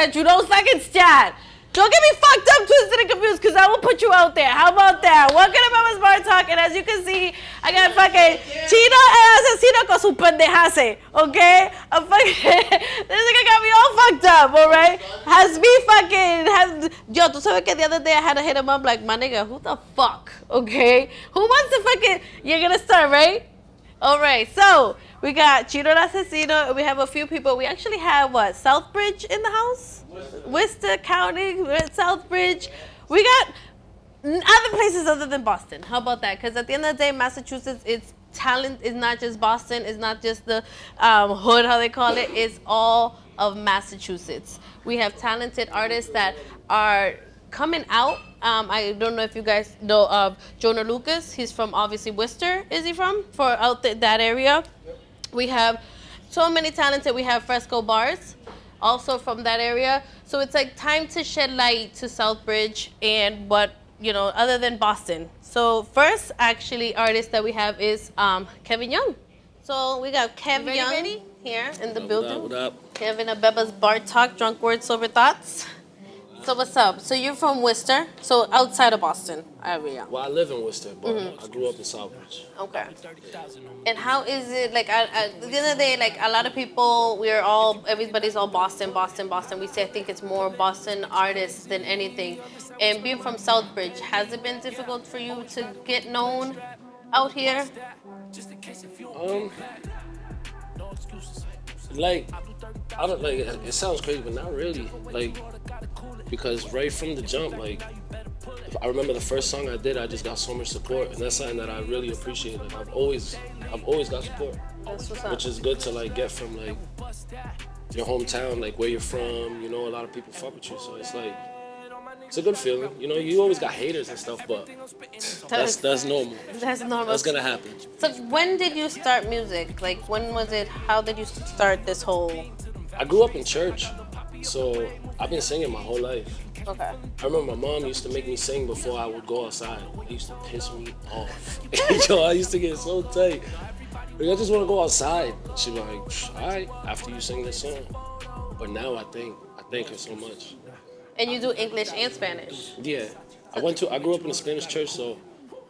that you don't fucking stand. Don't get me fucked up, twisted, and confused, because I will put you out there. How about that? Welcome to Bebas Bartalk, and as you can see, I got fucking Chino and Asesino con su pendejase, okay? I'm fucking, this nigga got me all fucked up, alright? Yo, tú sabes que the other day I had to hit him up like, my nigga, who the fuck, okay? Who wants to fucking, you're gonna start, right? Alright, so, we got Chino and Asesino, and we have a few people. We actually have, Southbridge in the house? Worcester County, Southbridge. We got other places other than Boston. How about that? Because at the end of the day, Massachusetts, it's talent is not just Boston. It's not just the hood, how they call it. It's all of Massachusetts. We have talented artists that are coming out. I don't know if you guys know of Jonah Lucas. He's from, obviously, Worcester, is he from? For out that area. We have so many talented. We have Fresco Bars, also from that area. So it's like time to shed light to Southbridge and what, other than Boston. So first, actually, artist that we have is Kevin Young. So we got Kevin Young here in the building. What up? Kevin at Bebas Bartalk, Drunk Words, Sober Thoughts. So what's up? So you're from Worcester, so outside of Boston area. Well, I live in Worcester, but I grew up in Southbridge. Okay. And how is it, like, at the end of the day, like, a lot of people, everybody's all Boston. We say, I think it's more Boston artists than anything. And being from Southbridge, has it been difficult for you to get known out here? It sounds crazy, but not really. Because right from the jump, I remember the first song I did, I just got so much support, and that's something that I really appreciate. I've always got support, which is good to get from your hometown, where you're from. A lot of people fuck with you, so it's a good feeling. You always got haters and stuff, but that's normal. That's normal. That's gonna happen. So when did you start music? When was it? How did you start this whole? I grew up in church, so I've been singing my whole life. Okay. I remember my mom used to make me sing before I would go outside. It used to piss me off. Yo, I used to get so tight. I just want to go outside. She'd be like, all right, after you sing this song. But now I thank her so much. And you do English and Spanish? Yeah. I grew up in a Spanish church, so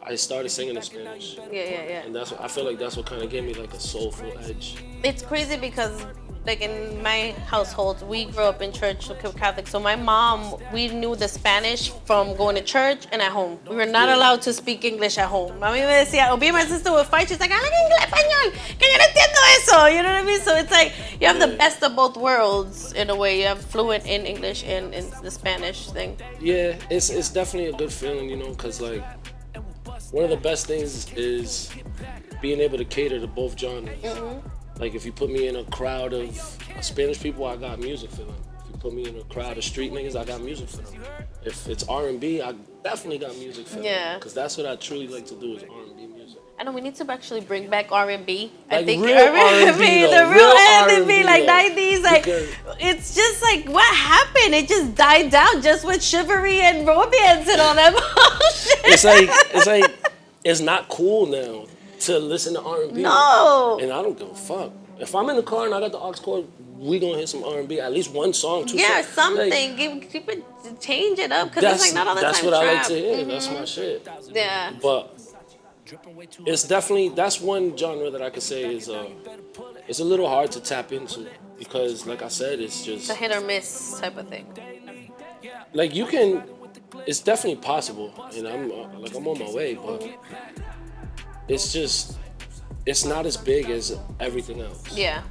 I started singing in Spanish. Yeah. And I feel like that's what kind of gave me a soulful edge. It's crazy because in my household, we grew up in church, Catholic. So my mom, we knew the Spanish from going to church and at home. We were not allowed to speak English at home. Mami me decía, my sister would fight. She's like, habla inglés, español, que yo no entiendo eso. You know what I mean? So it's like, you have the best of both worlds in a way. You have fluent in English and in the Spanish thing. Yeah, it's definitely a good feeling, because one of the best things is being able to cater to both genres. Mm-hmm. If you put me in a crowd of Spanish people, I got music for them. If you put me in a crowd of street niggas, I got music for them. If it's R&B, I definitely got music for them. Yeah. Because that's what I truly like to do is R&B music. I know we need to actually bring back R&B. I think real R&B, the real R&B, 90s. Because It's just what happened? It just died down just with chivalry and romance and all that bullshit. It's not cool now to listen to R&B. No. And I don't give a fuck. If I'm in the car and I got the aux cord, we gonna hit some R&B. At least one song, two songs. Yeah, something. Keep it, change it up, because it's not all the that's time. That's what trap. I like to hear. Mm-hmm. That's my shit. Yeah. But it's definitely, that's one genre that I could say is it's a little hard to tap into, because like I said, it's just a hit or miss type of thing. It's definitely possible, and I'm on my way, but it's not as big as everything else. Yeah.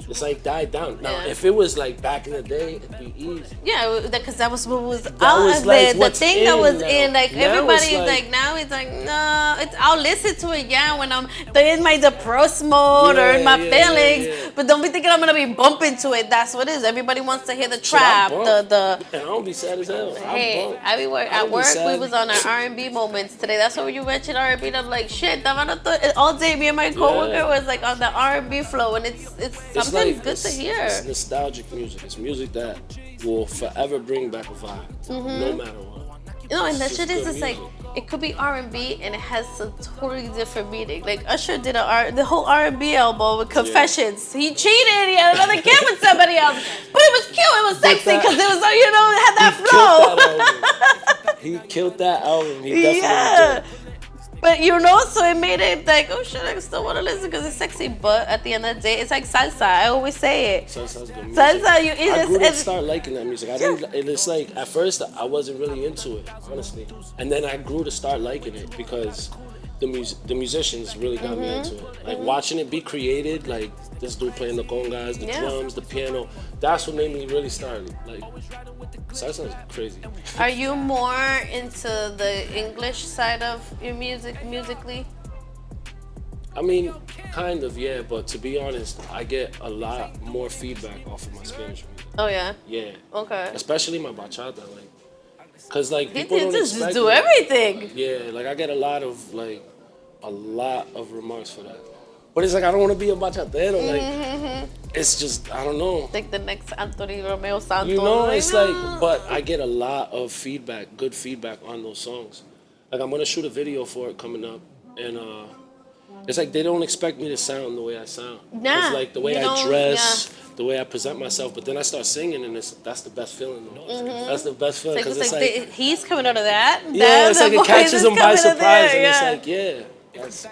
It's died down. Now, Yeah. if it was back in the day, it'd be easy. Yeah, because that was what was that was the thing that was in. Now Everybody's now it's no, I'll listen to it, when I'm in my depressed mode or in my feelings. Yeah. But don't be thinking I'm gonna be bumping to it. That's what it is. Everybody wants to hear the trap, And I don't be sad as hell. Hey, at work we was on our R&B moments today. That's why when you mentioned R&B, I'm like, shit. All day, me and my coworker was on the R&B flow, and it's sometimes good to hear. It's nostalgic music. It's music that will forever bring back a vibe, no matter what. And that shit is just it could be R&B and it has a totally different meaning. Usher did the whole R&B album with Confessions. Yeah. He cheated. He had another kid with somebody else, but it was cute. It was sexy that- because it was, you know, it had that He flow. killed that album. He killed that album. He definitely Yeah. did. But you know, so it made it like, oh shit, I still want to listen because it's sexy. But at the end of the day, it's like salsa. I always say it. Salsa's good music. Salsa, you I grew to it's start liking that music. I didn't. It's like at first I wasn't really into it, honestly, and then I grew to start liking it because the musicians really got me into it. Like watching it be created, like this dude playing the congas, the drums, the piano. That's what made me really start. Like salsa is crazy. Are you more into the English side of your musically? I mean, kind of, yeah. But to be honest, I get a lot more feedback off of my Spanish music. Oh yeah. Yeah. Okay. Especially my bachata, like, cause like You people don't just expect do it. everything. Yeah, like I get a lot of remarks for that. But it's like I don't want to be a bachatero. Like it's just I don't know. Like the next Anthony Romeo Santos. You know, it's like, but I get a lot of feedback, good feedback on those songs. Like I'm gonna shoot a video for it coming up, and it's like they don't expect me to sound the way I sound. Nah, It's like the way you know, I dress, the way I present myself. But then I start singing, and that's the best feeling. Though. That's the best feeling because it's like he's coming out of that. yeah, it's like it catches him by surprise, and it's yeah. like yeah.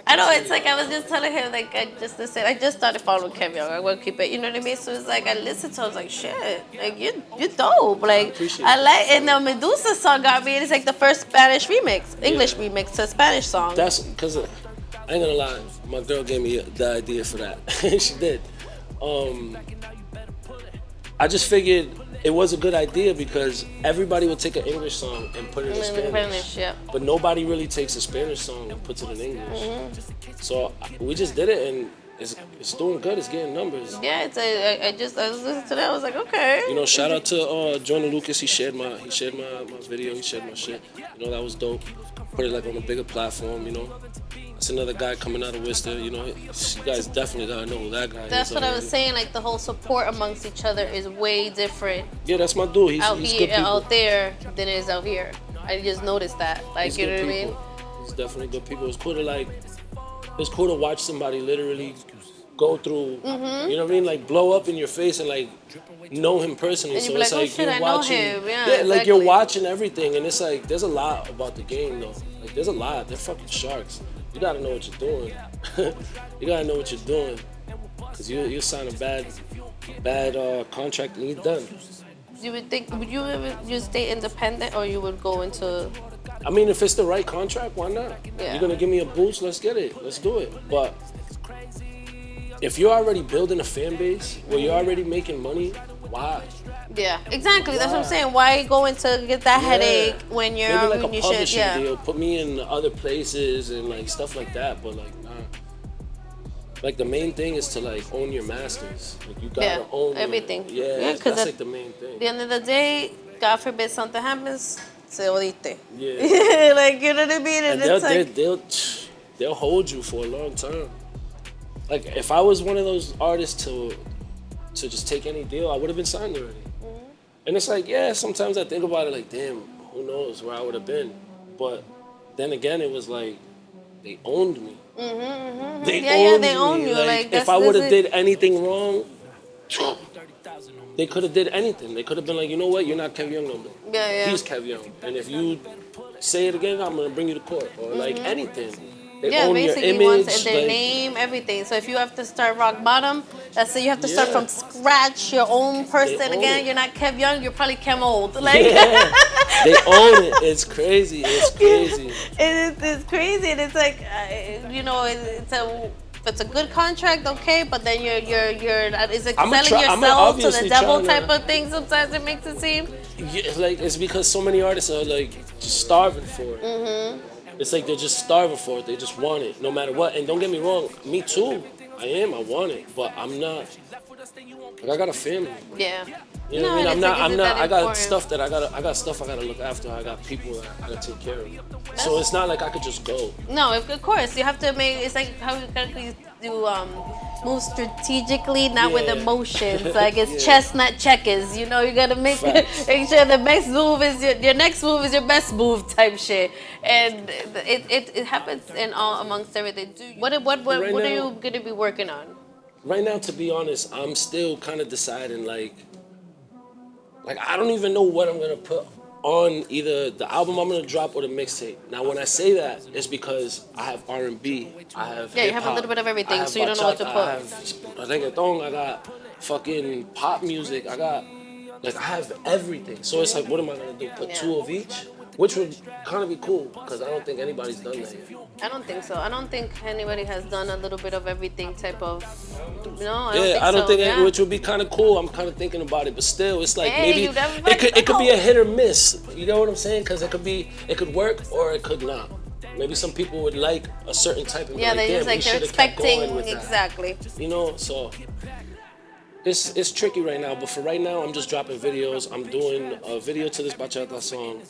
I know, it's like I was just telling him, like, I just started following Kev Young. I want to keep it, you know what I mean? So it's like, I listened to it, I was like, shit, like, you're dope. Like, appreciate I like, and the Medusa song got me, it's like the first Spanish remix, English Yeah. remix to a Spanish song. That's because I ain't gonna lie, my girl gave me the idea for that. She did. I just figured it was a good idea because everybody would take an English song and put it in Spanish. Yeah. But nobody really takes a Spanish song and puts it in English. So we just did it and it's doing good. It's getting numbers. Yeah, I was listening to that, I was like, okay. You know, shout out to Jordan Lucas. He shared my video. He shared my shit. You know, that was dope. Put it like on a bigger platform. You know, that's another guy coming out of Worcester. You know, you guys definitely gotta know who that guy is. That's what I was already. saying, like, the whole support amongst each other is way different Yeah, that's my dude. He's out good here, people. out there than it is out here. I just noticed that. Like, He's you good know what I mean? people. He's definitely good people. It's cool to watch somebody literally go through, you know what I mean? Like blow up in your face and like know him personally. And you So be it's like, oh like shit, you're I know watching. him. Yeah, like exactly. you're watching everything, and it's like there's a lot about the game though. Like there's a lot. They're fucking sharks. You gotta know what you're doing. You gotta know what you're doing, cause you sign a bad contract and you're done. You would think, would you ever just stay independent or you would go into, I mean, if it's the right contract, why not? Yeah. You're gonna give me a boost, let's get it. Let's do it. But if you're already building a fan base where you're already making money, why? yeah, exactly. That's what I'm saying. Why go into get that Yeah. headache when you're Maybe like when a you should, publishing yeah. deal, put me in other places and like stuff like that. But like, nah. Like the main thing is to like own your masters. Like you gotta Yeah, own everything. Yeah, Yeah, that's 'cause like the main thing. At the end of the day, God forbid something happens, se odiste. Yeah. Like, you know what I mean? And it's like, they'll hold you for a long time. Like if I was one of those artists to just take any deal, I would have been signed already. And it's like, yeah, sometimes I think about it like, damn, who knows where I would have been. But then again, it was like they owned me. They they own me. you. Like, if that's- I would that's have it. did anything wrong, they could have did anything. They could have been like, you know what, you're not Kev Young no more. Yeah. He's Kev Young. And if you say it again, I'm gonna bring you to court or like anything. They Yeah, own your basically image. once their like, name, everything. So if you have to start rock bottom, that's it. You have to start Yeah. from scratch, your own person own again. it. You're not Kev Young. You're probably Kem Old. Like, Yeah, they own it. It's crazy. It's crazy. it's crazy, and it's like, you know, it's a good contract, okay, but then you're it's like I'm selling I'm yourself to the obviously devil trying to- type of thing. Sometimes it makes it seem. Yeah, like it's because so many artists are like just starving for it. It's like they're just starving for it. They just want it, no matter what. And don't get me wrong, me too. I want it, but I'm not. Like I got a family. Yeah. You know what I mean? and I'm it's not. that I got important. stuff that I gotta look after. I got people that I gotta take care of. So it's not like I could just go. No, of course you have to make. It's like how you gotta do move strategically, not with Yeah. emotions. Like it's Yeah. chess, not checkers. You know, you gotta make sure the next move is your next move is your best move type shit. And it happens in all amongst everything. What Right are now- you gonna be working on? Right now, to be honest, I'm still kind of deciding like Like I don't even know what I'm gonna put on either the album I'm gonna drop or the mixtape. Now when I say that, it's because I have R&B, I have Yeah, you have a hip-hop, little bit of everything, I have so you don't know what to bachata, put. I have reggaeton, I got fucking pop music, I got like I have everything. So it's like, what am I gonna do? Put two of each, which would kind of be cool because I don't think anybody's done that yet. I don't think so. I don't think anybody has done a little bit of everything type of. No, I don't think yeah. which would be kind of cool. I'm kind of thinking about it, but still, it's like Hey, maybe you never it could be know. a hit or miss. You know what I'm saying? Because it could work or it could not. Maybe some people would like a certain type of Yeah, they just like they're expecting exactly. You know, so it's tricky right now. But for right now, I'm just dropping videos. I'm doing a video to this bachata song.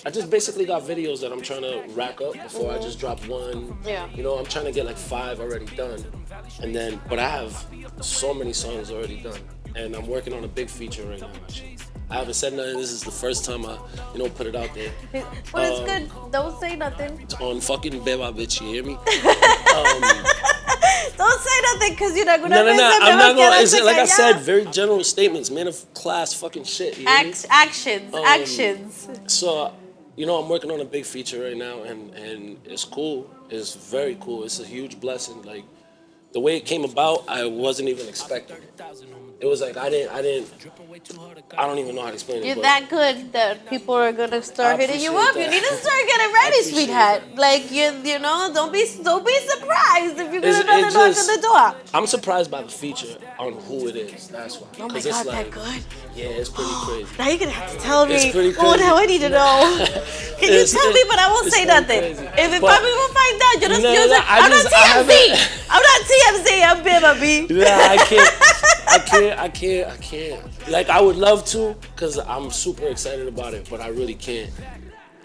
I just basically got videos that I'm trying to rack up before I just drop one. Yeah. You know, I'm trying to get like 5 already done, and then but I have so many songs already done, and I'm working on a big feature right now. Actually, I haven't said nothing. This is the first time I put it out there. Well, it's good. Don't say nothing. It's on fucking Bebas, bitch. You hear me? Don't say nothing because you're not gonna. No. I'm not gonna. It's, like I yeah. said, very general statements, man of class, fucking shit. You hear me? Actions. So, I'm working on a big feature right now, and it's cool. It's very cool. It's a huge blessing. Like the way it came about, I wasn't even expecting it. It was like I don't even know how to explain it. You're but that good that people are gonna start hitting you up. that. You need to start getting ready, appreciate sweetheart. that. Like you know, don't be surprised if you're gonna knock on the door. I'm surprised by the feature on who it is. That's why. Oh my 'Cause God, it's like, that good. Yeah, it's pretty crazy. Now you're gonna have to tell me. It's pretty Oh, crazy. now I need to know. Can you tell me? But I won't say pretty nothing. crazy. If But- I'm gonna find out, you're just No, using. I'm not I TMZ. haven't- I'm not TMZ. I'm Bebas. Nah, I can't. Like, I would love to, because I'm super excited about it, but I really can't.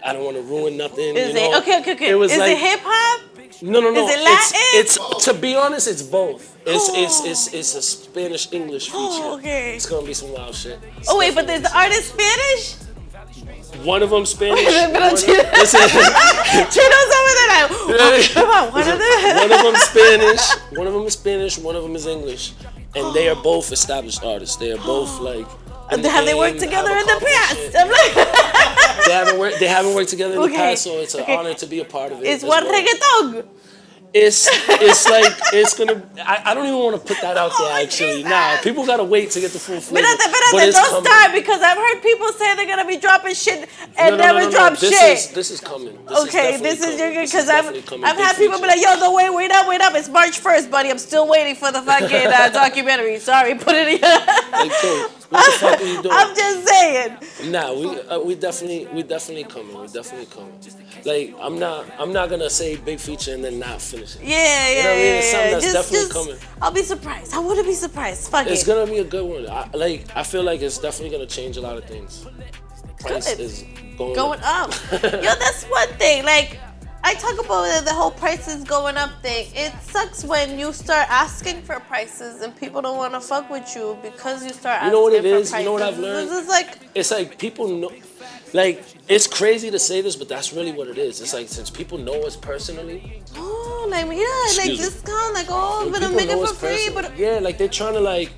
I don't want to ruin nothing. Is it okay? It was Is like, it hip hop? No. Is it Latin? It's to be honest, it's both. It's a Spanish English feature. Oh, okay. It's gonna be some wild shit. Oh wait, but there's the artist Spanish. One of them Spanish. Chino's over there like, come on, one of them. One of them Spanish. One of them is Spanish. One of them is English, and they are both established artists. They are both like. Have they worked together in the past? Shit. I'm like, They haven't worked together in the Okay. past, so it's an honor to be a part of it. it's as one well. reggaeton. It's like it's gonna. I don't even want to put that out there. Actually, nah. People gotta wait to get the full flavor. But Espérate, it's don't coming. start because I've heard people say they're gonna be dropping shit and No. never drop shit. This is coming. Okay, this is your good because I've had people be like, like, yo, no, wait up. It's March 1st, buddy. I'm still waiting for the fucking documentary. Sorry, put it in. Like, dude, what the fuck are you doing? I'm just saying. Nah, we definitely coming. We definitely coming. Like I'm not gonna say big feature and then not finish it. Yeah. You know what I mean? It's something that's definitely coming. I'll be surprised. I want to be surprised. Fuck It's it. gonna be a good one. I feel like it's definitely gonna change a lot of things. Price Good. is going Up. Yo, that's one thing. Like, I talk about the whole prices going up thing. It sucks when you start asking for prices and people don't want to fuck with you because you start asking You know what it for is? prices. You know what I've learned? This is like, It's like people know. Like, it's crazy to say this, but that's really what it is. It's like, since people know us personally, oh, like, yeah, like Excuse me. discount, like, oh, when but I'm people making know for us free. personally, But yeah, like they're trying to like.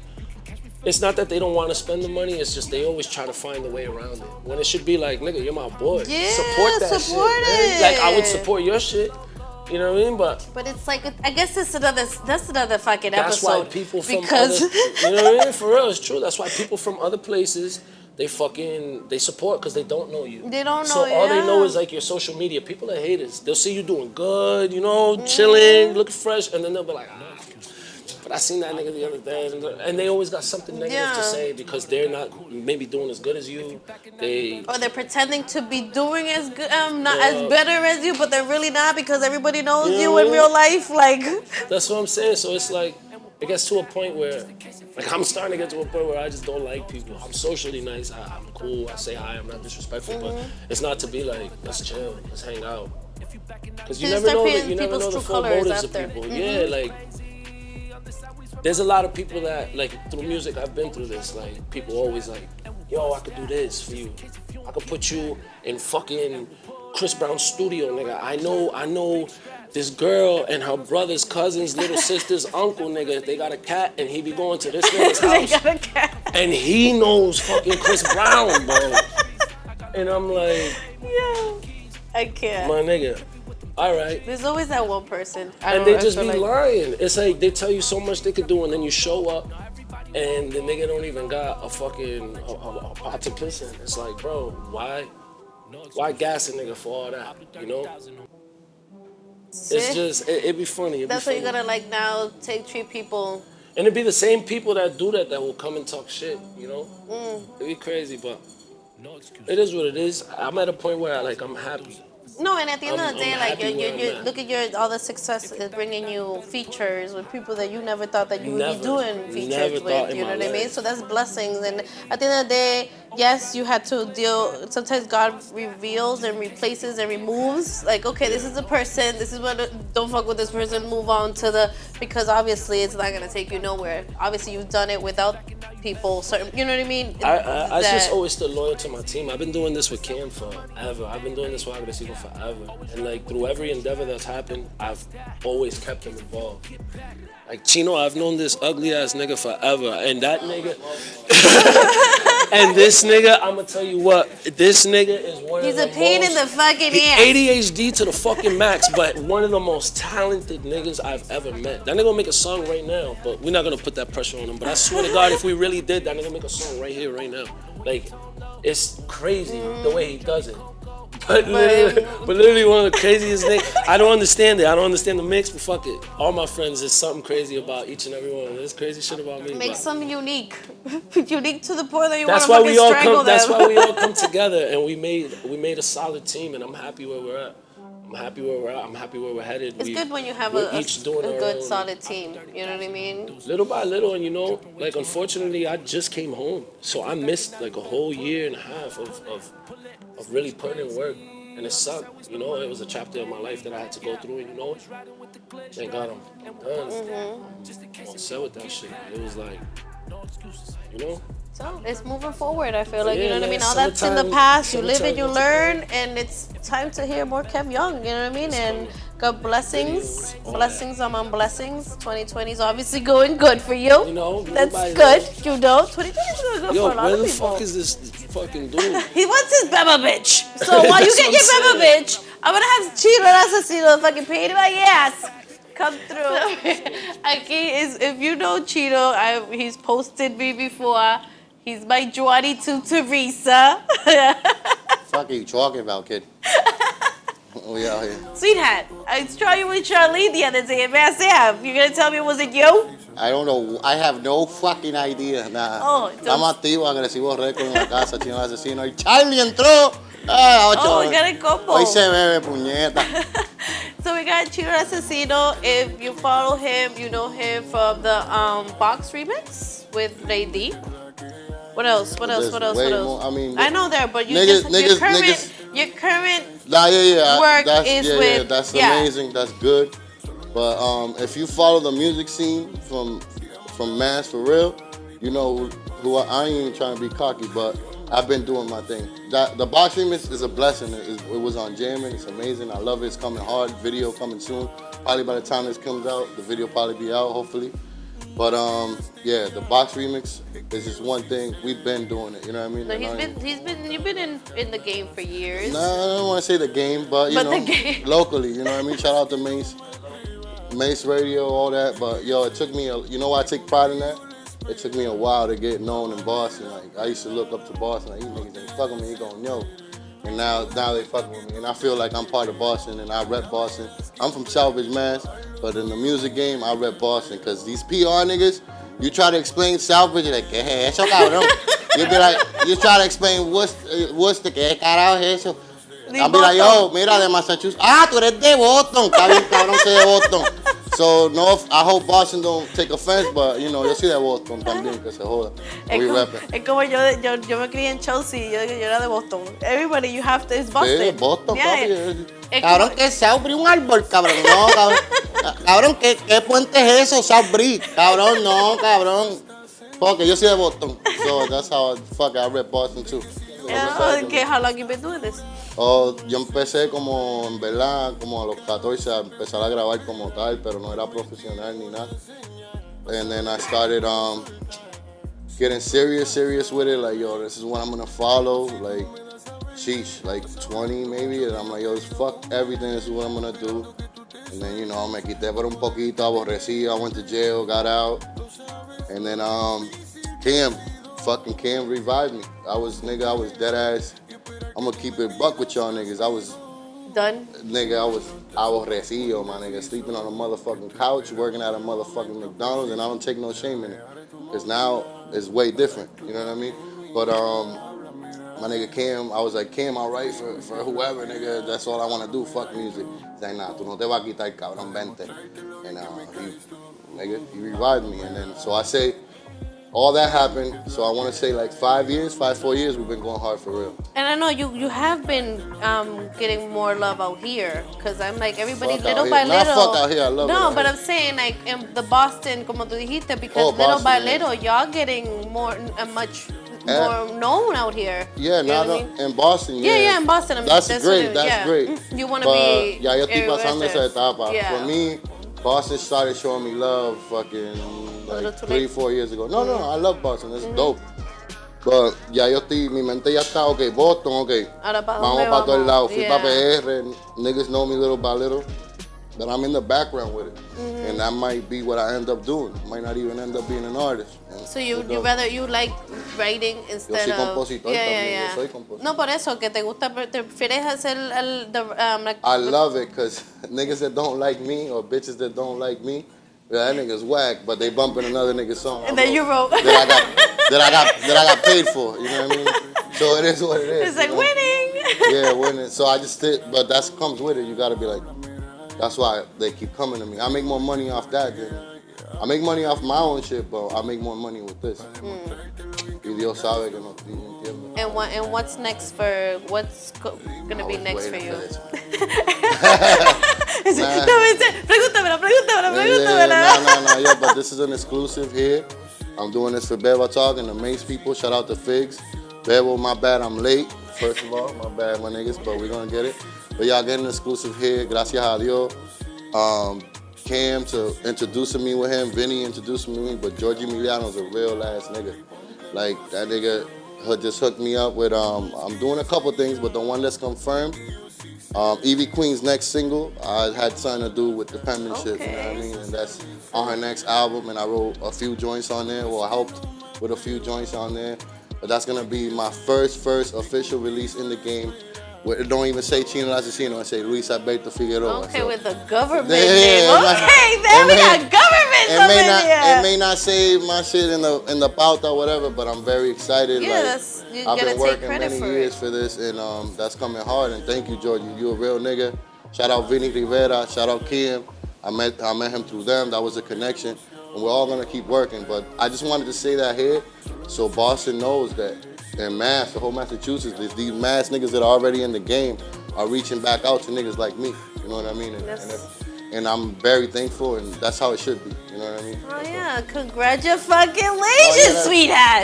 It's not that they don't want to spend the money. It's just they always try to find a way around it. When it should be like, nigga, you're my boy. Yeah, support that support shit, man. it. Like I would support your shit. You know what I mean? But it's like, I guess that's another fucking that's episode. why people from because other, you know what I mean? For real, it's true. That's why people from other places they support because they don't know you. They don't know. So all they know is like your social media. People are haters. They'll see you doing good, chilling, looking fresh, and then they'll be like, but I seen that nigga the other day, and they always got something negative to say because they're not maybe doing as good as you. Or they're pretending to be doing as good, not as better as you, but they're really not because everybody knows you in real life. Like, that's what I'm saying. So it's like it gets to a point where, like, I'm starting to get to a point where I just don't like people. I'm socially nice. I'm cool. I say hi. I'm not disrespectful, but it's not to be like, let's chill, let's hang out, because you never know the full motives of people. Yeah, like. There's a lot of people that, like, through music, I've been through this. Like, people always like, yo, I could do this for you. I could put you in fucking Chris Brown's studio, nigga. I know this girl and her brother's cousin's little sister's uncle, nigga. They got a cat and he be going to this nigga's They house. got a cat. And he knows fucking Chris Brown, bro. And I'm like, Yeah. I can't. my nigga, all right. There's always that one person. And they just I be feel lying. It's like they tell you so much they could do, and then you show up, and the nigga don't even got a fucking a pot to piss in. It's like, bro, why gas a nigga for all that? You know? It's just it be funny. That's why you gotta like now treat people. And it'd be the same people that do that will come and talk shit. You know? It'd be crazy, but it is what it is. I'm at a point where I'm happy. No, and at the end of the day, I'm like happy where you I'm at. look at all the success is bringing you features with people that you never thought that you would be doing Never features thought with. in You know my what I mean? life. So that's blessings. And at the end of the day, yes, you had to deal. Sometimes God reveals and replaces and removes. Like, okay, this is the person. This is what. Don't fuck with this person. Move on to the, because obviously it's not gonna take you nowhere. Obviously you've done it without people. Certain, you know what I mean? I just always stood loyal to my team. I've been doing this with Cam forever. I've been doing this with Agresivo forever. And like through every endeavor that's happened, I've always kept him involved. Like Chino, I've known this ugly ass nigga forever. And that nigga and this nigga, I'ma tell you what, this nigga is one He's of the a pain most, in the fucking he ass. ADHD to the fucking max, but one of the most talented niggas I've ever met. That nigga gonna make a song right now, but we're not gonna put that pressure on him. But I swear to God, if we really did, that nigga make a song right here, right now. Like, it's crazy the way he does it. But literally one of the craziest things. I don't understand it. I don't understand the mix, but fuck it. All my friends, there's something crazy about each and every one. There's crazy shit about me. Make something unique. Unique to the point that you That's want why to we all strangle come. them. That's why we all come together, and we made a solid team, and I'm happy where we're at. I'm happy where we're at. I'm happy where we're headed. It's good when you have we're a each doing our good own. solid team. You know what I mean? Little by little, and you know, like unfortunately, I just came home, so I missed like a whole year and a half of really putting in work, and it sucked. You know, it was a chapter of my life that I had to go through, and you know, thank God I'm done. I'm all set with that shit. It was like, you know. So it's moving forward. I feel like, Yeah, you know what I man, mean? All that's in the summertime- past. You live it, summertime you once learn, again. and it's time to hear more Kev Young. You know what I mean? And God blessings, Videos, all blessings among blessings. 2020 is obviously going good for you. You know, That's everybody good. You know, 2020 is going good Yo, for a lot where of the people. fuck is this fucking dude? He wants his Beba bitch. So while you That's get what your I'm Beba saying. bitch, I'm gonna have Chino Asesino fucking pain in my ass. Come through. Aquí is, if you know Chino, he's posted me before. He's my Johnny to Teresa. Fuck are you talking about, kid? We out here. Sweetheart, I saw you with Charlene the other day at Mass Ave. You gonna tell me it wasn't you? I don't know. I have no fucking idea. Nah. Oh, entonces- Estamos activos, agresivos, récord en la casa, chino asesino. Y Charlie entró. Ah, ocho. Oh, we got a combo. Hoy se bebe, puñeta. So we got Chino Asesino. If you follow him, you know him from the Box remix with Ray D. What else? What else? There's What else? way What else? more. I mean, I know there, but you niggas- just niggas- your current Nah, yeah. Work That's, is yeah, with- that's yeah. amazing. That's good. But if you follow the music scene from Mass for real, you know who I ain't even trying to be cocky, but I've been doing my thing. The box remix is a blessing. It was on jamming. It's amazing. I love it. It's coming hard. Video coming soon. Probably by the time this comes out, the video probably be out. Hopefully. But yeah, the box remix is just one thing. We've been doing it. You know what I mean? No, And you've been in the game for years. Nah, I don't want to say the game, but you But know, the game. locally, you know what I mean? Shout out to Mace Radio, all that. But yo, it took me, you know why I take pride in that? It took me a while to get known in Boston. Like I used to look up to Boston, like these niggas ain't fucking with me, you going yo. And now they fucking with me, and I feel like I'm part of Boston, and I rep Boston. I'm from Southbridge, Mass, but in the music game, I rep Boston, cause these PR niggas, you try to explain Southbridge, you're like, hey, eso cabrón. You be like, you try to explain Worcester, que carajo es eso. I'll be like, yo, mira, de Massachusetts. Ah, tú eres de Boston. Está bien, cabrón, soy de Boston. So, no, I hope Boston don't take offense, but, you know, yo soy de Boston también, que se joda. We reppin'. Es como yo me crié en Chelsea, yo era de Boston. Everybody, you have to, it's Boston. Sí, Boston, Yeah. papi. Es Cabrón, como- que es Southbridge un árbol, cabrón. No, cabrón. Cabrón, ¿qué puente es eso? Southbridge. Cabrón, no, cabrón. Porque yo soy de Boston. So, that's how I rep Boston, too. Yeah, okay, how long you been doing this? Oh, yo empecé como, en verdad, como a los 14 a empezar a grabar como tal, pero no era profesional ni nada. And then I started getting serious with it. Like, yo, this is what I'm gonna follow. Like, sheesh, like 20 maybe. And I'm like, yo, fuck everything. This is what I'm gonna do. And then, you know, me quité por un poquito, aborrecido. I went to jail, got out. And then fucking Cam revived me. I was dead ass. I'm gonna keep it buck with y'all niggas. I was Done. Nigga, I was recido, my nigga, sleeping on a motherfucking couch, working at a motherfucking McDonald's, and I don't take no shame in it. Cause now it's way different, you know what I mean? But my nigga Cam, I was like, Cam, I'll write for whoever, nigga. That's all I wanna do. Fuck music. He's like, nah, tú no te vas a quitar, cabrón, vente. And he revived me, and then so I say. All that happened, so I want to say like 4 years, we've been going hard for real. And I know you have been getting more love out here, because I'm like, everybody Fuck little out by here. Nah, little. fuck out here, I love it No, out but here. I'm saying like in the Boston, como tú dijiste, because Oh, little Boston, by yeah. little, y'all getting much more known out here. Yeah, You know not what I mean? in Boston. Yeah, in Boston. That's what great. it- That's yeah. great. You want to But, be. ya yo estoy pasando esa everywhere. etapa. Yeah. For me, Boston started showing me love fucking little like too 3-4 late. years ago. No, I love Boston. It's dope. But ya yo estoy, mi mente ya está, okay, Boston, okay. Ahora, ¿pa' Vamos dónde para todos vamos? lados. Fui Yeah. para PR, niggas know me little by little. But I'm in the background with it. And that might be what I end up doing. Might not even end up being an artist. So you It's dope. rather you like writing instead soy of compositor también, yo soy compositor. No, por eso que te gusta, te prefieres hacer like, I love it because niggas that don't like me or bitches that don't like me, yeah, that nigga's whack, but they bumping another nigga's song. And then you wrote. that I got paid for. You know what I mean? So it is what it is. It's like you know? winning. Yeah, winning. So I just did, but that comes with it. You gotta be like, that's why they keep coming to me. I make more money off that than I make money off my own shit, but I make more money with this. Y Dios sabe que no entiendo. And what's next for gonna be I was next for waiting you? for this one. Pregúntamela. No, yeah, but this is an exclusive here. I'm doing this for Bartalk and the Mace people. Shout out to Figs. Bebo, my bad, I'm late. First of all, my bad, my niggas, but we're gonna get it. But y'all getting an exclusive here. Gracias a Dios. Cam to introducing me with him. Vinny introducing me with me, but Georgie Emiliano's a real ass nigga. Like, that nigga just hooked me up with, I'm doing a couple things, but the one that's confirmed, Evie Queen's next single, I had something to do with the penmanship, you know what I mean? And that's on her next album, and I wrote a few joints on there, well, I helped with a few joints on there. But that's gonna be my first official release in the game. Where it don't even say Chino Asesino, it say Luis Alberto Figueroa. Okay, So with the government Yeah, name. like, Okay, then we got government it up may in not here. it may not say my shit in the pauta or whatever, but I'm very excited. Yeah, that's- you I've gotta been take working credit many for years it. for this, and that's coming hard. And thank you, Georgie. You a real nigga. Shout out Vinny Rivera. Shout out Kim. I met him through them. That was a connection, and we're all gonna keep working. But I just wanted to say that here, so Boston knows that. And the whole Massachusetts, these mass niggas that are already in the game are reaching back out to niggas like me. You know what I mean? And I'm very thankful, and that's how it should be. You know what I mean? Oh yeah, congratulations, that- sweetheart.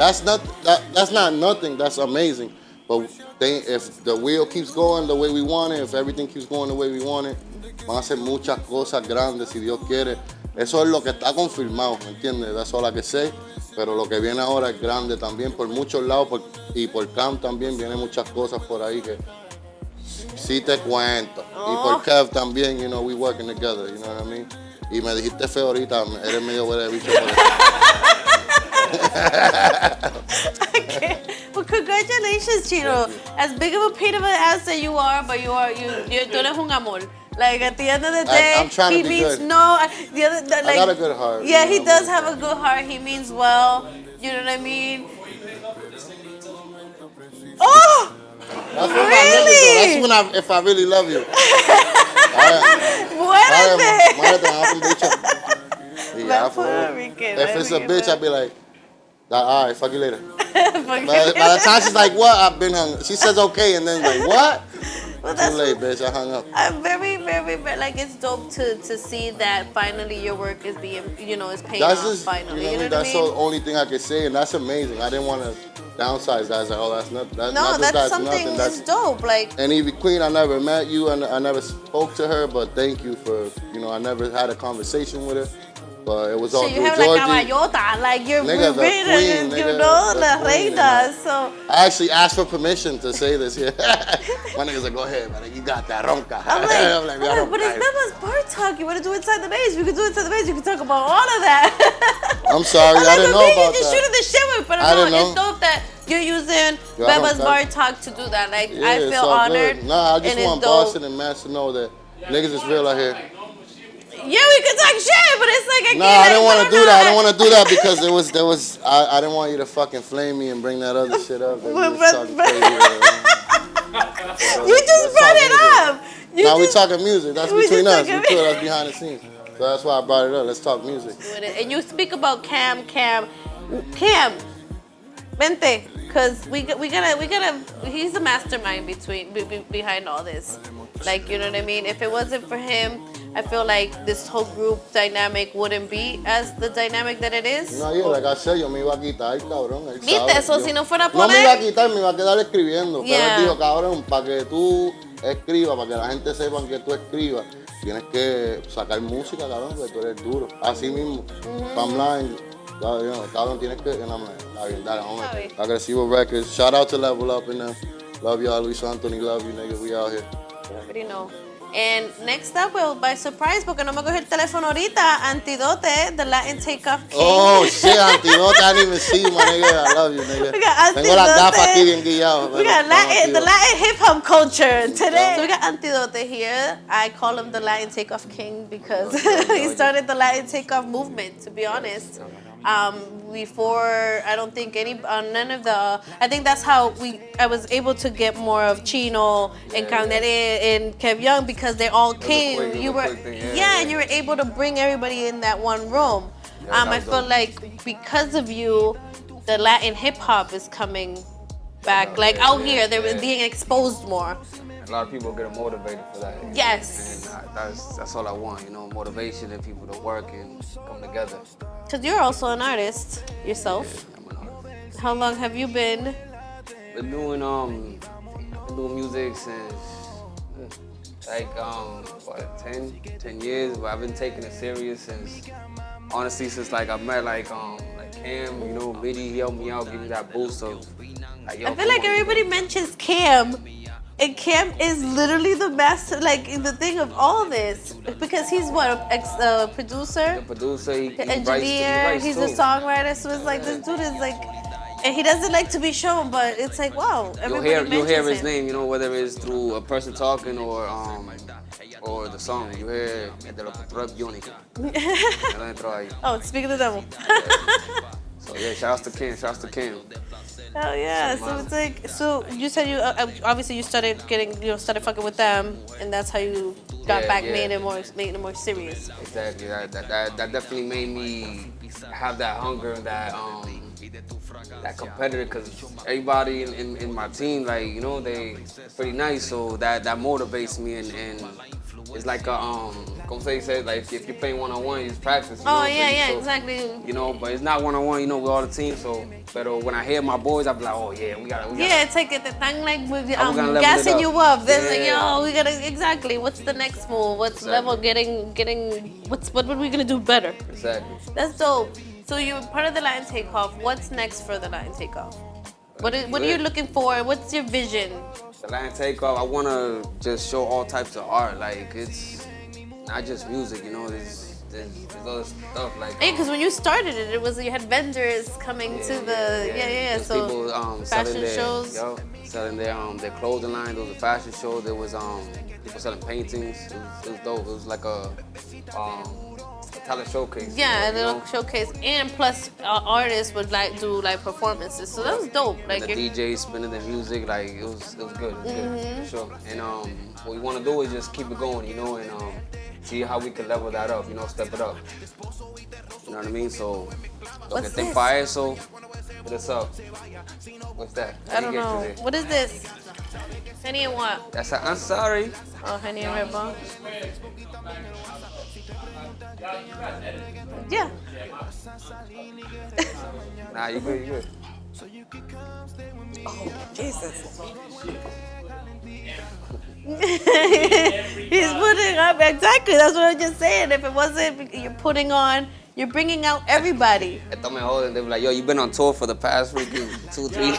That's not nothing. That's amazing. But if the wheel keeps going the way we want it, if everything keeps going the way we want it, van a hacer muchas cosas grandes si Dios quiere. Eso es lo que está confirmado, ¿me entiendes? That's all I can say. Pero lo que viene ahora es grande también por muchos lados y por Camp también vienen muchas cosas por ahí que sí te cuento. Y por Kev también, you know, we working together, you know what I mean? Y me dijiste feo ahorita, eres medio huele de bicho por eso. Okay. Well, congratulations, Chino. As big of a pain of an ass that you are, but tú eres un amor. Like at the end of the day, I'm trying to he be means good. like, I got a good heart. Yeah, you he know, does have a good heart. He means well. You know what I mean? Oh, That's when really? that's when if I really love you. Muérete. I'm a bitch. Yeah, That's for real. Puerto Rican. If it's a bitch, I'd be like, all right, fuck you later. Fuck By the time she's like, what? I've been hung. She says okay, and then like, what? Well, Too late, bitch. I hung up. I'm very, like it's dope to see that finally your work is being, is paying That's off just, finally. you know what I mean? what I That's mean? the only thing I can say, and that's amazing. I didn't want to. downsides. That's like, oh, that's not that. No, not that's something nothing. that's dope. Like, And Evie Queen, I never met you, and I never spoke to her, but thank you for, I never had a conversation with her, but it was all shit, you through have like Georgie. caballota, like you're Nigga, the reading, queen, you nigga, know, the la queen, reina. So I actually asked for permission to say this here. My niggas like, go ahead, man, you got that ronca. I'm like, "Ya but it's ronca." Bebas Bartalk. You want to do Inside the Maze? We can do Inside the Maze. You can talk about all of that. I'm sorry, I didn't know about You're just that. shooting the shit with, but I no, didn't it's know. dope that you're using Yo, I Bebas don't- Bartalk to do that. Like, Yeah, I it's feel all honored. good. Nah, I just and want it's dope. Boston and Mass to know that niggas is real out here. Yeah, we could talk shit, but it's like, No, I didn't want to do that. I didn't want to do that because there was. I didn't want you to fucking flame me and bring that other shit up. That you was talking crazy. You just brought it up. Now we talking music. That's we between just us. We talking- cool. That's behind the scenes. So that's why I brought it up. Let's talk music. And you speak about Cam, vente, cause we gotta. He's the mastermind behind all this. Like, you know what I mean? If it wasn't for him, I feel like this whole group dynamic wouldn't be as the dynamic that it is. No, yeah, like I said, yo me iba a quitar, cabrón. Él ¿Viste? sabe, Eso yo- si no fuera No por me iba a él. quitar, me iba a quedar escribiendo. Pero Yeah. él dijo, cabrón, para que tú escribas, para que la gente sepa que tú escribas, tienes que sacar música, cabrón, porque tú eres duro. Así mismo, Pamela, cabrón, tienes que... No, man, está bien, dale, vamos a ver. Agresivo Records. Shout out to Level Up and them. Love y'all, Luis Anthony, love you, niggas. We out here. You already know. And next up, well, by surprise, porque no me cogió el teléfono ahorita, Antidote, the Latin Takeoff King. Oh, shit, Antidote, I didn't even see you, my nigga. I love you, nigga. We got Tengo las Antidote. gafas aquí bien guilladas. We got the Latin hip hop culture today. So we got Antidote here. I call him the Latin Takeoff King because he started the Latin Takeoff movement, to be honest. Before, I don't think none of the, I think that's how I was able to get more of Chino and Caunere and Kev Young because they all came. And you were able to bring everybody in that one room. I feel like because of you, the Latin hip hop is coming back. Like out here, they're being exposed more. A lot of people get motivated for that. Yes. And that's all I want, motivation and people to work and come together. Because you're also an artist yourself. I'm an artist. How long have you been? Been doing music since like 10 years, but I've been taking it serious honestly since like I met like Cam, Biddy, he helped me out, give me that boost of like, yo, I feel like everybody mentions Cam, and Cam is literally the master, like the thing of all this, because he's what, producer, the producer, he engineer, writes he's too. a songwriter. So it's like this dude is like, and he doesn't like to be shown, but it's like wow, everybody You'll hear mentions his him. name, whether it's through a person talking or the song. You hear el de los controles biónicos. Él entró ahí. Oh, speak of the devil. So yeah, shouts to Cam. Hell yeah! So it's like, so you said you obviously you started started fucking with them, and that's how you got back, made it more serious. Exactly. That definitely made me have that hunger, that competitor, because everybody in my team, like they pretty nice, so that motivates me and it's like a como se dice, like if you're playing one-on-one, you just practice. Oh yeah, exactly. But it's not one-on-one, with all the teams. So, but when I hear my boys, I be like, oh yeah, we got. Yeah, it's like the thing like level it gassing up. you up. Then like, Yeah. yo, we gotta exactly. What's the next move? What's level getting? What are we gonna do better? Exactly. That's dope. So you're part of the Latin Takeoff. What's next for the Latin Takeoff? What are you looking for? What's your vision? The Latin Takeoff, I want to just show all types of art. Like, it's not just music, there's other stuff. Like, Because when you started it, it was you had vendors coming to the There's so people fashion shows. Selling their clothing line. There was a fashion show. There was people selling paintings. It was dope. It was like a talent showcase. Yeah, a little showcase, and plus artists would do performances. So that was dope. Like And the DJ spinning the music, like it was good. It was good for sure. And what we want to do is just keep it going, and see how we can level that up, step it up. You know what I mean? So, lo que What's te this? pa' eso, hit us up. What's that? I don't know. What is this? Henny and what? I'm sorry. Oh, Henny and Red Bull. Yeah. Nah, you good. Oh, Jesus. He's putting up, exactly, that's what I'm just saying. If it wasn't, you're bringing out everybody. Esto me joden. They be like, yo, you been on tour for the past freaking 2, 3.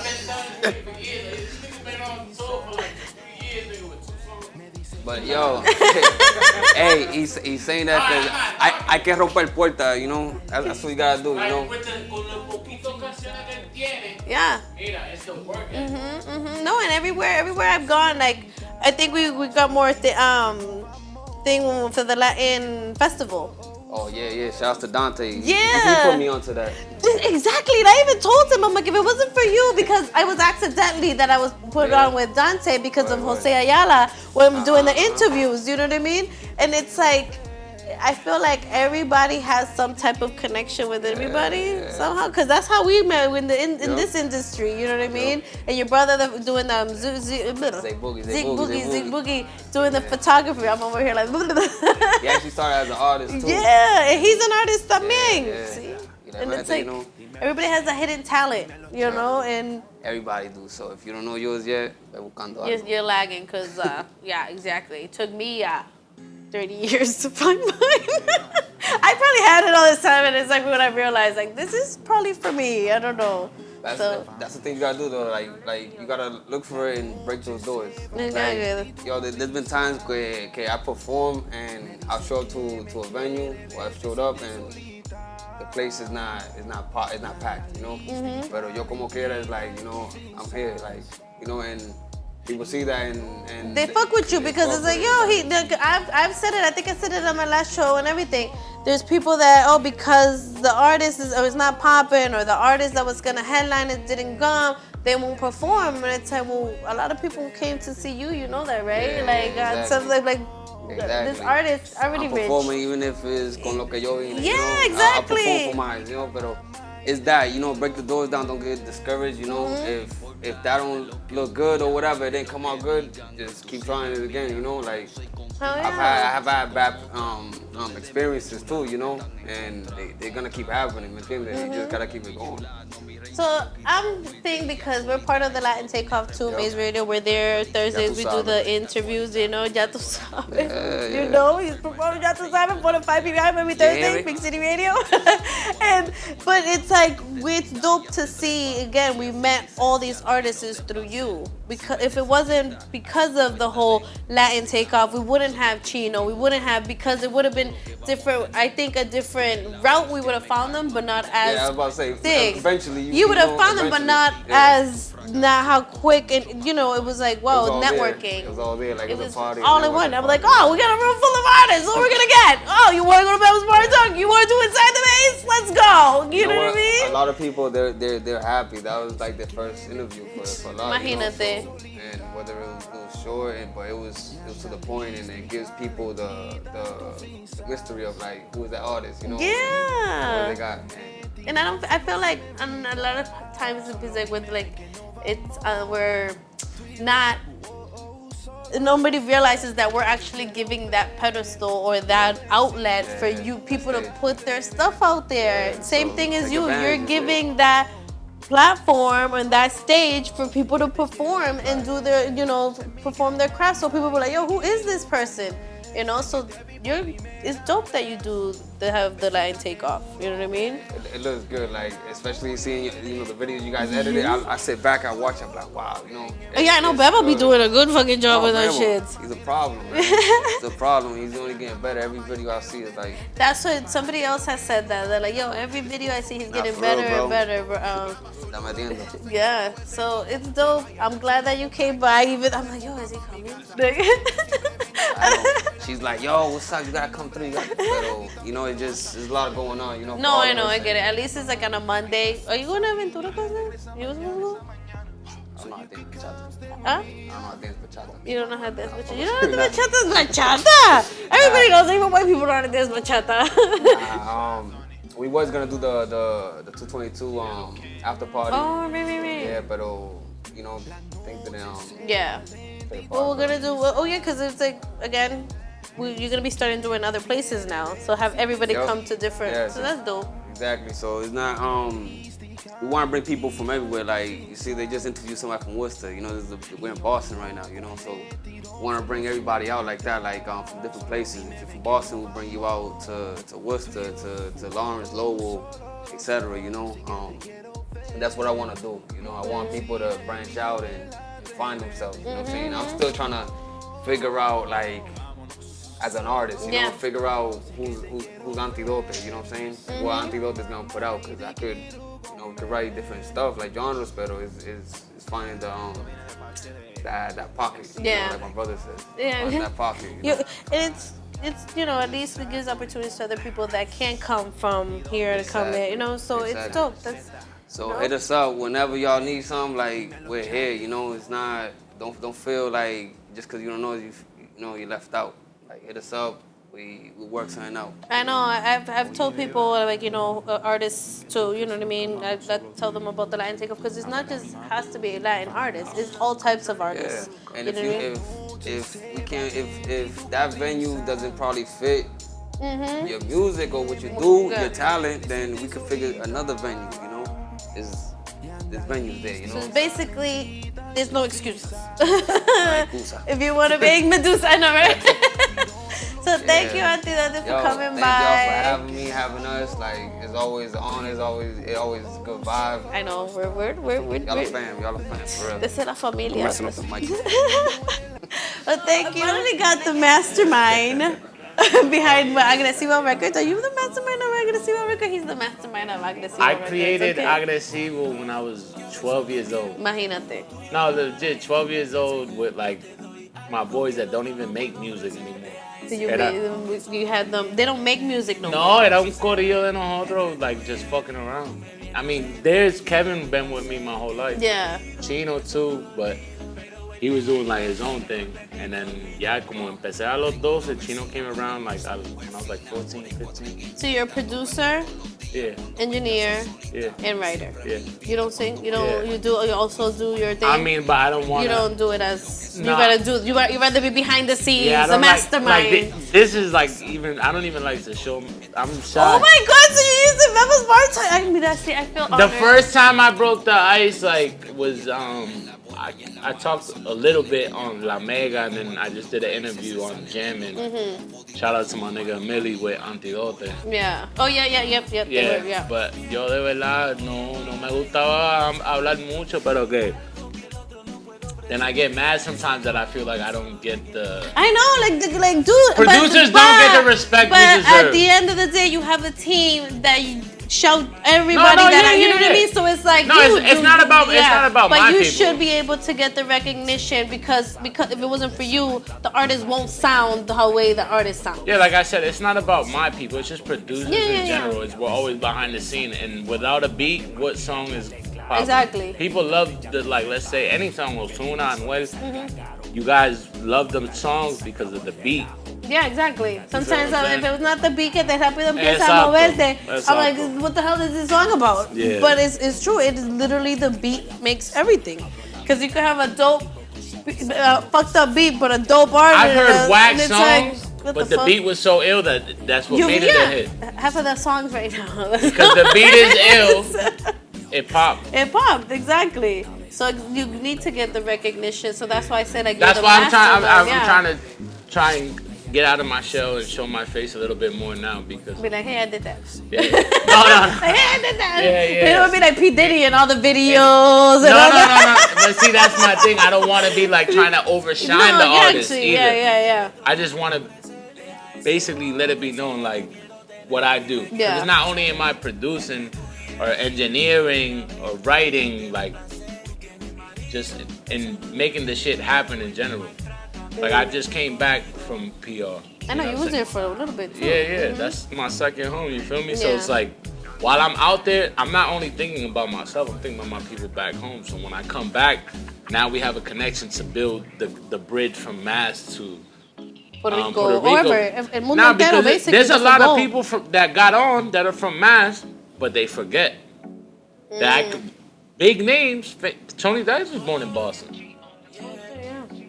But yo, hey, he's saying that because I can romper puerta, you know? That's what you gotta do, you know? Yeah. No, and everywhere I've gone, like, I think we got more thing for the Latin festival. Oh, yeah. Shouts to Dante. Yeah. He put me onto that. Exactly. And I even told him, I'm like, if it wasn't for you, because I was accidentally that I was put on with Dante because of Jose Ayala when I'm doing the interviews, you know what I mean? And it's like, I feel like everybody has some type of connection with everybody somehow, because that's how we met in this industry, you know what I mean? And your brother doing the Zig Boogie, doing the photography. I'm over here like. He actually started as an artist too. Yeah, and he's an artist también. Yeah. See? You know, And it's like, you know, everybody has a hidden talent, you know, and everybody do. So if you don't know yours yet, ve buscando algo. you're lagging because, yeah, exactly. It took me 30 years to find mine. I probably had it all this time, and it's like when I realized, like, this is probably for me. I don't know. That's the thing you gotta do though. Like you gotta look for it and break those doors. Exactly. Like, yo, there's been times where I perform and I'll show up to a venue, or I've showed up and the place is not packed, you know. Pero yo como quiera is like, you know, I'm here, like, you know, and people see that and they fuck with you because it's like, yo, I've said it. I think I said it on my last show and everything. There's people that, because the artist is not popping, or the artist that was gonna headline it didn't come, they won't perform. And it's like, well, a lot of people came to see you. You know that, right? Yeah, like, exactly. something like Exactly. this artist already I'm rich. performing even if it's con lo que yo vine, you know? Exactly. I perform for mine, you know, pero it's that, you know, break the doors down, don't get discouraged, you know. If that don't look good or whatever, it didn't come out good, just keep trying it again, you know, like I have had bad experiences too, you know, and they're gonna keep happening, ¿me entiendes? You just gotta keep it going. So I'm thinking, because we're part of the Latin Takeoff too, Maze Radio. We're there Thursdays. We do the interviews. You know, ya tu sabes. You know, he's performing ya tu sabes for the 5 p.m. every Thursday, Big City Radio. But it's like, it's dope to see. Again, we met all these artists through you. Because if it wasn't because of the whole Latin Takeoff, we wouldn't have Chino. We wouldn't have, because it would have been different. I think a different route we would have found them, but not as I was about to say, big. Eventually, you would have found them, but not as not how quick. And you know, it was like, whoa, networking. It was all there, like it was a party. All in one. I'm like, oh, we got a room full of artists. What we're gonna get? Oh, you want to go to Bebas Bartalk? You want to do Inside the Maze? Let's go. You know what I mean? A lot of people, they're happy. That was like their first interview for a lot. Imagínate. You know? And whether it was short, but it was to the point, and it gives people the mystery of like, who is that artist, you know? Yeah. What they got. And I feel like a lot of times it's like with like, it's we're not. Nobody realizes that we're actually giving that pedestal or that outlet for you people to put their stuff out there. Same thing as you. You're giving that platform and that stage for people to perform and do their, you know, perform their craft. So people be like, yo, who is this person? You know, so it's dope that you do have the Latin Takeoff. You know what I mean? It looks good, like, especially seeing, you know, the videos you guys edited. I sit back, I watch, I'm like, wow, you know. Yeah, I know Beba be doing a good fucking job with that shit. He's a problem, man. He's a problem. He's only getting better. Every video I see is like. That's what somebody else has said that. They're like, yo, every video I see, he's getting better and better. Yeah, so it's dope. I'm glad that you came by. Even I'm like, yo, is he coming? She's like, yo, what's up? You gotta come through. You know, there's a lot going on. You know. No, I know, I get it. At least it's like on a Monday. Are you going to Aventura Cousins? You was going to go? I don't know how to dance bachata. Huh? I don't know how to dance bachata. You don't know how to dance bachata? You don't know how to dance bachata? Everybody knows, even white people know how to dance bachata. We was gonna do the 222 after party. Oh, me. Yeah, but you know, things that yeah. Well, we're gonna do. Oh yeah, because it's like, again, you're gonna be starting doing other places now. So have everybody come to different. So that's dope. Exactly. So it's not we want to bring people from everywhere. Like, you see, they just interviewed somebody from Worcester. You know, we're in Boston right now, you know, so we want to bring everybody out like that, like from different places. If you're from Boston, we'll bring you out to Worcester, to Lawrence, Lowell, etc., you know. And that's what I want to do, you know. I want people to branch out and find themselves, you know what I'm saying? I'm still trying to figure out, like, as an artist, you know, figure out who's Antidote, you know what I'm saying? What Antidote is gonna put out, because I could, you know, could write different stuff like genres, but is finding the that pocket, you know, like my brother says. Find that pocket. You know? It's you know, at least it gives opportunities to other people that can't come from here to come there, you know. So it's dope. So hit us up whenever y'all need something. Like, we're here, you know. It's not, don't feel like just because you don't know you left out. Like, hit us up. We work something out. I know. I've told people, like, you know, artists too. You know what I mean? I tell them about the Latin takeoff, because it's not just has to be a Latin artist. It's all types of artists. Yeah. And if that venue doesn't probably fit your music or what you do, your talent, then we could figure another venue. You know, there's venues there. You know. So basically, there's no excuses. If you want to make Medusa, I know, right? So thank you, Auntie Dante, for coming by. Thank y'all for having me, having us. Like, it's always on. It's always a good vibe. I know. We're y'all a fam. Y'all a fam, for real. This is la familia. Messing up the mic. Well, thank you. I finally got the mastermind behind Agresivo Records. Are you the mastermind of Agresivo Records? He's the mastermind of Agresivo Records. I created Agresivo when I was 12 years old. Imagínate. No, legit, 12 years old with like my boys that don't even make music anymore. So you had them. They don't make music no more. No, era un corillo de nosotros, like just fucking around. I mean, there's Kevin been with me my whole life. Yeah. Chino too, but he was doing like his own thing. And then, ya como empecé a los 12, Chino came around like when I was like 14, 15. So you're a producer, engineer, and writer. Yeah. You don't sing. You don't. You also do your thing. I mean, but I don't want. You don't do it as you gotta do. You rather be behind the scenes, the mastermind. Like this is like even. I don't even like to show. I'm shy. Oh my God! So you used the Bebas Bartalk. I mean, that's I feel honored. The first time I broke the ice, like, was I talked a little bit on La Mega, and then I just did an interview on Jam, and shout out to my nigga Millie with Antidote. Yeah. Oh yeah. Yep. Yeah. But yo de verdad no me gustaba hablar mucho, pero que. Then I get mad sometimes that I feel like I don't get the. I know, like, dude. Producers don't get the respect we But deserve. at the end of the day, you have a team that shout everybody that you know what I mean. So it's like it's not about it's not about but my you people. should be able to get the recognition because if it wasn't for you, the artist won't sound the way the artist sounds. Yeah, like I said, it's not about my people. It's just producers in general. We're always behind the scene, and without a beat, what song is popular? Exactly. People love like, let's say any song, Ozuna and Wells. You guys love them songs because of the beat. Yeah, exactly. Sometimes if it was not the beat que te rápido empieza a moverte, I'm like, what the hell is this song about? Yeah. But it's true. It is literally the beat makes everything. Because you could have a dope, fucked up beat, but a dope artist. I've heard whack songs, like, but the beat was so ill that's what made it a hit. Half of the songs right now. Because the beat is ill, it popped. It popped, exactly. So you need to get the recognition. So that's why I said I get That's the why master, I'm trying to get out of my shell and show my face a little bit more now because. Be like, hey, I did that. Yeah. No. Like, hey, I did that. Yeah. They don't be like P. Diddy and all the videos. No. But see, that's my thing. I don't want to be like trying to overshine the artist either. Yeah. I just want to basically let it be known like what I do. Yeah. It's not only am I producing or engineering or writing, like just in making the shit happen in general. Like I just came back from PR. I know you was there for a little bit too. Yeah. That's my second home. You feel me? So it's like while I'm out there, I'm not only thinking about myself. I'm thinking about my people back home. So when I come back, now we have a connection to build the bridge from Mass to Puerto Rico. Wherever, el mundo entero, because basically. there's a lot of people that got on that are from Mass, but they forget that big names. Tony Dice was born in Boston.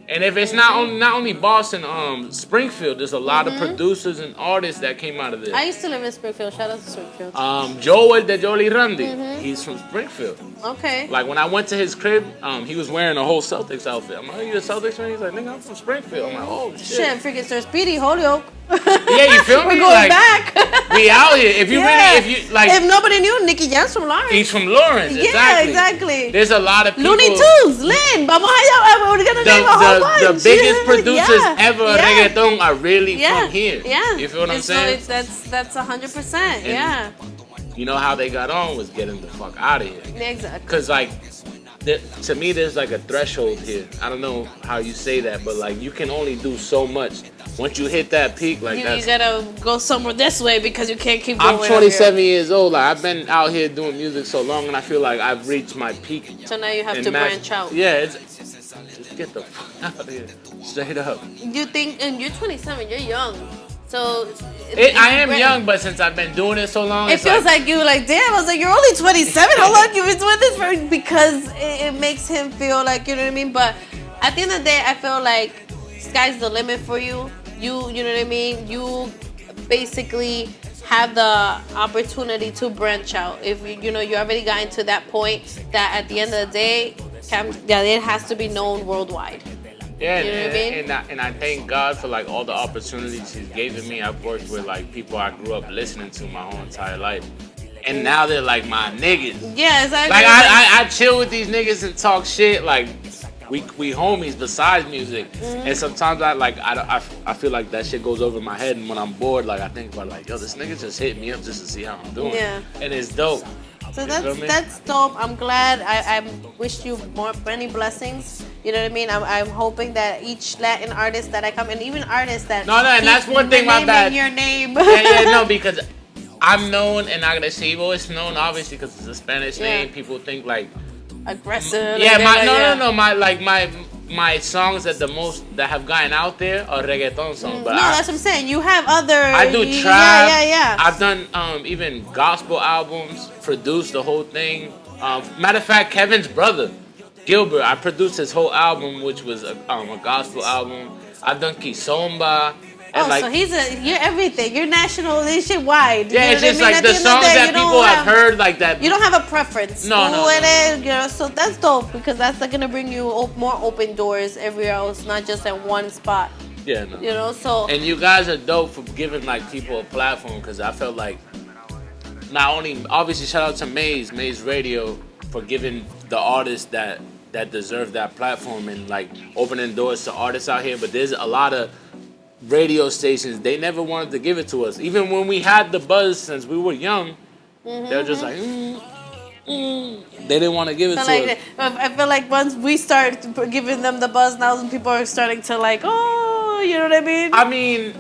And if it's not only Boston, Springfield, there's a lot of producers and artists that came out of there. I used to live in Springfield. Shout out to Springfield. Joel de Jolly Randy, he's from Springfield. Okay. Like when I went to his crib, he was wearing a whole Celtics outfit. I'm like, oh, you a Celtics fan? He's like, nigga, I'm from Springfield. I'm like, oh shit. Freaking Sir Speedy, Holyoke. Yeah, you feel me? We're going like, back. We out here. If you if nobody knew, Nicky Jam's from Lawrence. He's from Lawrence. Yeah, exactly. There's a lot of people. Looney Tunes, Lynn, vamos allá. We're gonna name a whole bunch. The biggest producers ever reggaeton are really from here. Yeah. You feel what I'm saying? So that's 100%. Yeah. You know how they got on was getting the fuck out of here. Exactly. Cause like, to me, there's like a threshold here. I don't know how you say that, but like you can only do so much. Once you hit that peak, like you gotta go somewhere this way because you can't keep going. I'm 27 years old. Like I've been out here doing music so long, and I feel like I've reached my peak. So now you have to branch out. Yeah, just get the fuck out of here, straight up. You think, and you're 27, you're young. So I am young, but since I've been doing it so long, it feels like you like, damn. I was like, you're only 27. How long you been doing this for? Because it makes him feel like, you know what I mean. But at the end of the day, I feel like sky's the limit for you. You know what I mean. You basically have the opportunity to branch out. If you already gotten to that point that at the end of the day, it has to be known worldwide. Yeah, you know what I mean? and I thank God for like all the opportunities He's given me. I've worked with like people I grew up listening to my whole entire life, and now they're like my niggas. Yeah, exactly. Like I chill with these niggas and talk shit. Like we homies besides music, and sometimes I feel like that shit goes over my head, and when I'm bored, like I think about like, yo, this nigga just hit me up just to see how I'm doing. Yeah, and it's dope. So that's dope. I'm glad. I wish you many blessings. You know what I mean? I'm hoping that each Latin artist that I come, and even artists that and that's one thing my bad. Your name. No, because I'm known in Agresivo. It's known obviously because it's a Spanish name. People think like aggressive. Yeah, my songs that have gotten out there are reggaeton songs. But that's what I'm saying. You have other. I do trap. Yeah. I've done even gospel albums, produced the whole thing. Matter of fact, Kevin's brother, Gilbert, I produced his whole album, which was a gospel album. I've done Kizomba. So you're everything. You're national, wide. Yeah, it's just like the songs that people have heard, like that. You don't have a preference. No. You know, so that's dope because that's gonna bring you more open doors everywhere else, not just at one spot. Yeah, no. You know, so. And you guys are dope for giving like people a platform because I felt like not only obviously shout out to Maze Radio for giving the artists that deserve that platform and like opening doors to artists out here, but there's a lot of radio stations, they never wanted to give it to us. Even when we had the buzz since we were young, they're just like, they didn't want to give it to us. I feel like once we start giving them the buzz now, people are starting to like, you know what I mean? I mean,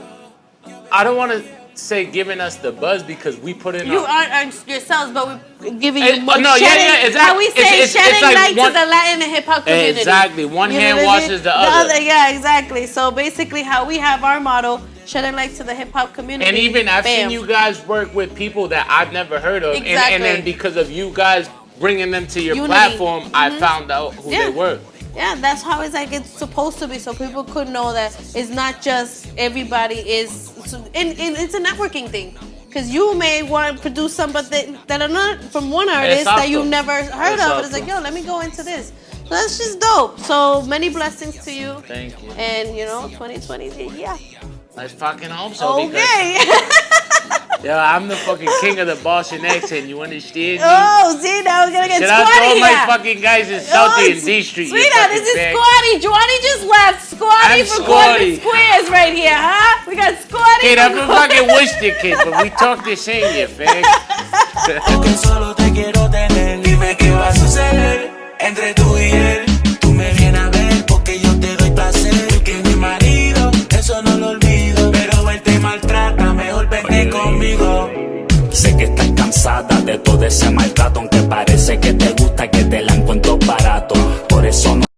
I don't want to say giving us the buzz because we put in. You aren't yourselves, but we're giving you more. Exactly. How we say shedding light to the Latin and hip hop community. Exactly. One hand washes the other. Yeah, exactly. So basically, how we have our motto, shedding light to the hip hop community. And even I've seen you guys work with people that I've never heard of, and then because of you guys bringing them to your platform, I found out who they were. Yeah, that's how it's supposed to be, so people could know that it's not just everybody is. And it's a networking thing, because you may want to produce something that are not from one artist that you've never heard of, but it's like, yo, let me go into this. So that's just dope. So many blessings to you. Thank you. And 2020, yeah. I fucking hope so. Okay. Yeah, I'm the fucking king of the Boston accent. You understand me? Oh, see, now we're gonna get Shout squatty out to all here. my fucking guys in Southie and D Street. Sweetheart, this is Squatty. Johnny just left. Squatty for Golden Squares right here, huh? We got Squatty. Kid, I'm a fucking Worcester kid, but we talk the same here, fag. Que solo te quiero tener. Dime qué va a suceder entre tú y él. Tú me vienes a ver porque yo te doy placer. Que mi marido, eso no lo olvido. Pero él te maltrata, mejor vete conmigo. Sé que estás cansada de todo ese maltrato, aunque parece que te gusta, que te la encuentro barato. Por eso no